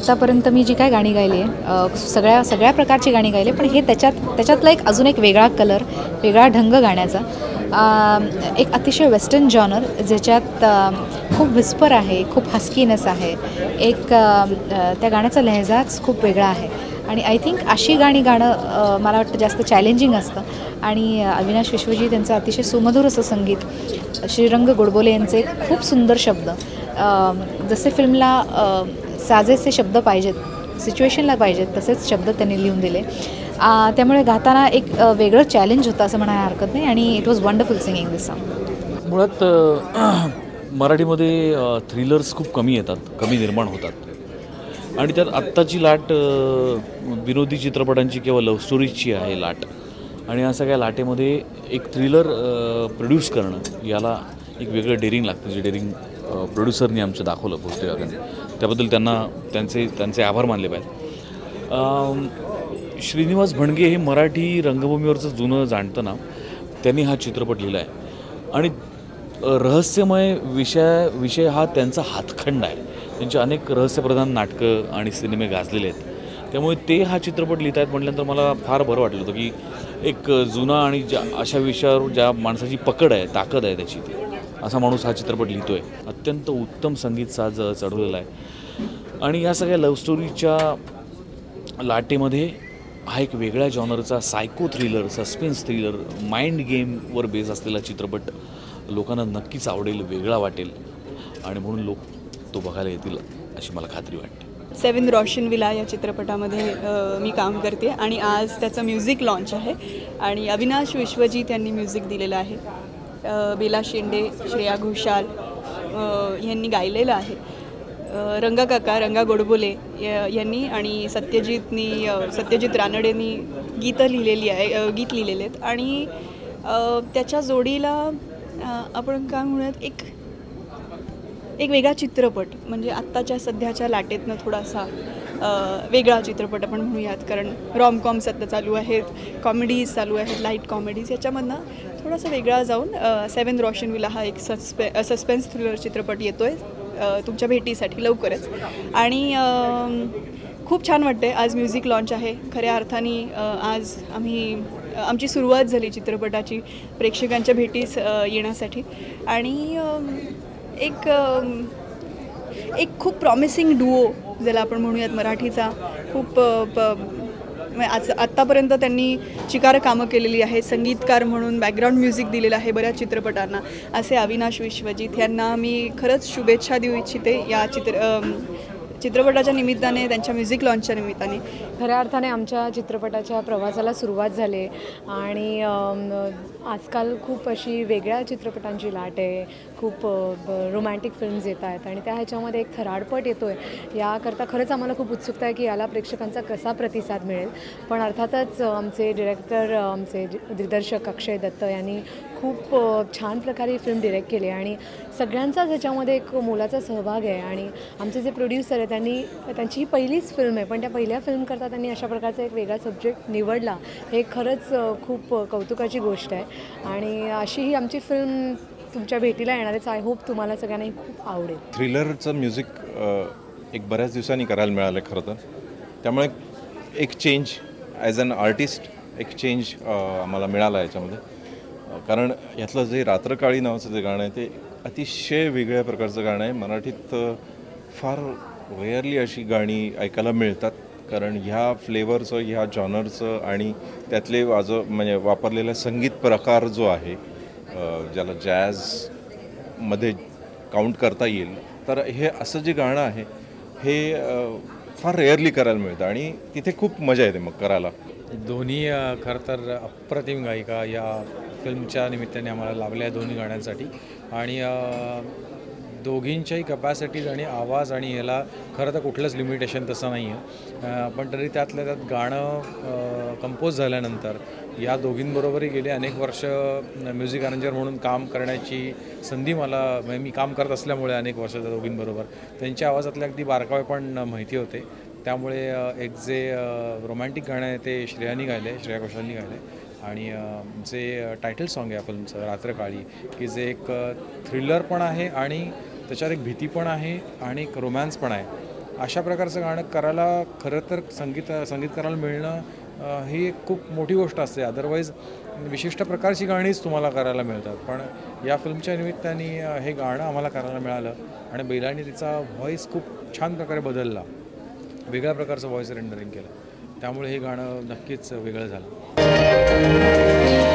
आत्तापर्यंत मी जी काय गाणी गायली आहे सगळ्या प्रकारची गाणी गायली, पण हे त्याच्यातला अजून एक वेगळा कलर, वेगळा ढंग गाण्याचा, एक अतिशय वेस्टर्न जॉनर ज्याच्यात खूप विस्पर आहे, खूप हस्कीनेस आहे, एक त्या गाण्याचा लहजाच खूप वेगळा आहे. आणि आय थिंक अशी गाणी गाणं मला वाटतं जास्त चॅलेंजिंग असतं. आणि अविनाश विश्वजीत यांचं अतिशय सुमधुर असं संगीत, श्रीरंग गोडबोले यांचे खूप सुंदर शब्द, जसे फिल्मला साजेसे शब्द पाहिजेत, सिच्युएशनला पाहिजेत तसेच शब्द त्यांनी लिहून दिले. त्यामुळे गाताना एक वेगळं चॅलेंज होतं असं म्हणायला हरकत नाही. आणि it was wonderful singing this song. मुळात मराठीमध्ये थ्रिलर्स खूप कमी येतात, कमी निर्माण होतात. आणि त्यात आत्ताची लाट विनोदी चित्रपटांची किंवा लव्ह स्टोरीजची आहे लाट. आणि या सगळ्या लाटेमध्ये एक थ्रिलर प्रोड्यूस करणं याला एक वेगळं डेअरिंग लागतं, जे डेअरिंग प्रोड्युसरनी आमचं दाखवलं भोसले काकांनी. त्याबद्दल त्यांचे आभार मानले पाहिजे. श्रीनिवास भणगे हे मराठी रंगभूमीवरचं जुनं जाणतं नाव. त्यांनी हा चित्रपट लिहिला आहे आणि रहस्यमय विषय हा त्यांचा हातखंड आहे. त्यांचे अनेक रहस्यप्रधान नाटकं आणि सिनेमे गाजलेले आहेत. त्यामुळे ते हा चित्रपट लिहित आहेत म्हटल्यानंतर मला फार बरं वाटलं होतं की एक जुना आणि अशा विषयावर ज्या माणसाची पकड आहे, ताकद आहे त्याची, असा माणूस हा चित्रपट लिहितो आहे. अत्यंत उत्तम संगीत साज चढवलेला आहे. आणि या सगळ्या लव्ह स्टोरीच्या लाटेमध्ये हा एक वेगळ्या जॉनरचा psycho thriller, suspense thriller, mind गेमवर बेस असलेला चित्रपट लोकांना नक्कीच आवडेल, वेगळा वाटेल आणि म्हणून लोक तो बघायला येतील अशी मला खात्री वाटते. 7 रोशन विला या चित्रपटामध्ये मी काम करते आणि आज त्याचं म्युझिक लॉन्च आहे आणि अविनाश विश्वजीत यांनी म्युझिक दिलेलं आहे. बेला शेंडे, श्रेया घोषाल यांनी गायलेलं आहे. रंगा गोडबोले यांनी आणि सत्यजित रानडेंनी गीत लिहिलेले आहेत. आणि त्याच्या जोडीला आपण काय म्हणूयात, एक वेगळा चित्रपट, म्हणजे आत्ताच्या सध्याच्या लाटेतनं थोडासा वेगळा चित्रपट आपण म्हणूयात. कारण रॉमकॉम्स आता चालू आहेत, कॉमेडीज चालू आहेत, लाईट कॉमेडीज, याच्यामधनं थोडासा वेगळा जाऊन 7 रोशन विला हा एक सस्पेन्स थ्रिलर चित्रपट येतो आहे तुमच्या भेटीसाठी लवकरच. आणि खूप छान वाटते. आज म्युझिक लॉन्च आहे. खऱ्या अर्थाने आज आमची सुरुवात झाली चित्रपटाची प्रेक्षकांच्या भेटीस येण्यासाठी. आणि एक खूप प्रॉमिसिंग डुओ ज्याला आपण म्हणूयात मराठीचा, खूप आत्तापर्यंत त्यांनी चिकार कामं केलेली आहे, संगीतकार म्हणून बॅकग्राऊंड म्युझिक दिलेलं आहे बऱ्याच चित्रपटांना, असे अविनाश विश्वजीत यांना मी खरंच शुभेच्छा देऊ इच्छिते या चित्रपटाच्या निमित्ताने, त्यांच्या म्युझिक लॉन्चच्या निमित्ताने. खऱ्या अर्थाने आमच्या चित्रपटाच्या प्रवासाला सुरुवात झाली आणि आजकाल खूप अशी वेगळ्या चित्रपटांची लाट आहे. खूप रोमॅन्टिक फिल्म्स येत आहेत आणि त्या ह्याच्यामध्ये एक थरारपट येतो आहे. याकरता खरंच आम्हाला खूप उत्सुकता आहे की याला प्रेक्षकांचा कसा प्रतिसाद मिळेल. पण अर्थातच आमचे डिरेक्टर, आमचे दिग्दर्शक अक्षय दत्त यांनी खूप छान प्रकारे फिल्म डिरेक्ट केली आणि सगळ्यांचाच ह्याच्यामध्ये एक मोलाचा सहभाग आहे. आणि आमचे जे प्रोड्युसर आहे त्यांची ही पहिलीच फिल्म आहे, पण त्या पहिल्या फिल्मकरता त्यांनी अशा प्रकारचा एक वेगळा सब्जेक्ट निवडला, हे खरंच खूप कौतुकाची गोष्ट आहे. आणि अशी ही आमची फिल्म तुमच्या भेटीला येणारच. आय होप तुम्हाला सगळ्यांनाही खूप आवडेल. थ्रिलरचं म्युझिक एक बऱ्याच दिवसांनी करायला मिळालं आहे खरं तर. त्यामुळे एक चेंज ॲज अन आर्टिस्ट, एक चेंज आम्हाला मिळाला याच्यामध्ये. कारण यातलं जे रात्रकाळी नावाचं जे गाणं आहे ते अतिशय वेगळ्या प्रकारचं गाणं आहे. मराठीत फार रेअरली अशी गाणी ऐकायला मिळतात. कारण ह्या फ्लेवरचं, ह्या जॉनरचं आणि त्यातले म्हणजे वापरलेला संगीत प्रकार जो आहे, ज्याला जॅझमध्ये काउंट करता येईल, तर हे असं जे गाणं आहे हे फार रेअरली करायला मिळतं आणि तिथे खूप मजा येते मग करायला. दोन्ही खरं तर अप्रतिम गायिका या फिल्मच्या निमित्ताने आम्हाला लाभल्या दोन्ही गाण्यांसाठी. आणि दोघींच्याही कपॅसिटीज आणि आवाज आणि ह्याला खरं तर कुठलंच लिमिटेशन तसं नाही आहे. पण तरी त्यातल्या त्यात गाणं कंपोज झाल्यानंतर या दोघींबरोबरही गेले अनेक वर्ष म्युझिक अरेंजर म्हणून काम करण्याची संधी मी काम करत असल्यामुळे अनेक वर्ष त्या दोघींबरोबर त्यांच्या आवाजातले अगदी बारकावे पण माहिती होते. त्यामुळे एक जे रोमॅन्टिक गाणं आहे ते श्रेया घोषालनी गायलं आणि जे टायटल सॉन्ग आहे फिल्मचं रात्रकाळी, की जे एक थ्रिलर पण आहे आणि त्याच्यात एक भीती पण आहे आणि एक रोमॅन्स पण आहे. अशा प्रकारचं गाणं करायला खरं तर संगीतकाराला मिळणं ही एक खूप मोठी गोष्ट असते. अदरवाईज विशिष्ट प्रकारची गाणीच तुम्हाला करायला मिळतात, पण या फिल्मच्या निमित्ताने हे गाणं आम्हाला करायला मिळालं आणि बेलाने तिचा व्हॉईस खूप छान प्रकारे बदलला, वेगळ्या प्रकारचं व्हॉईस रेंडरिंग केलं, त्यामुळे हे गाणं नक्कीच वेगळं झालं.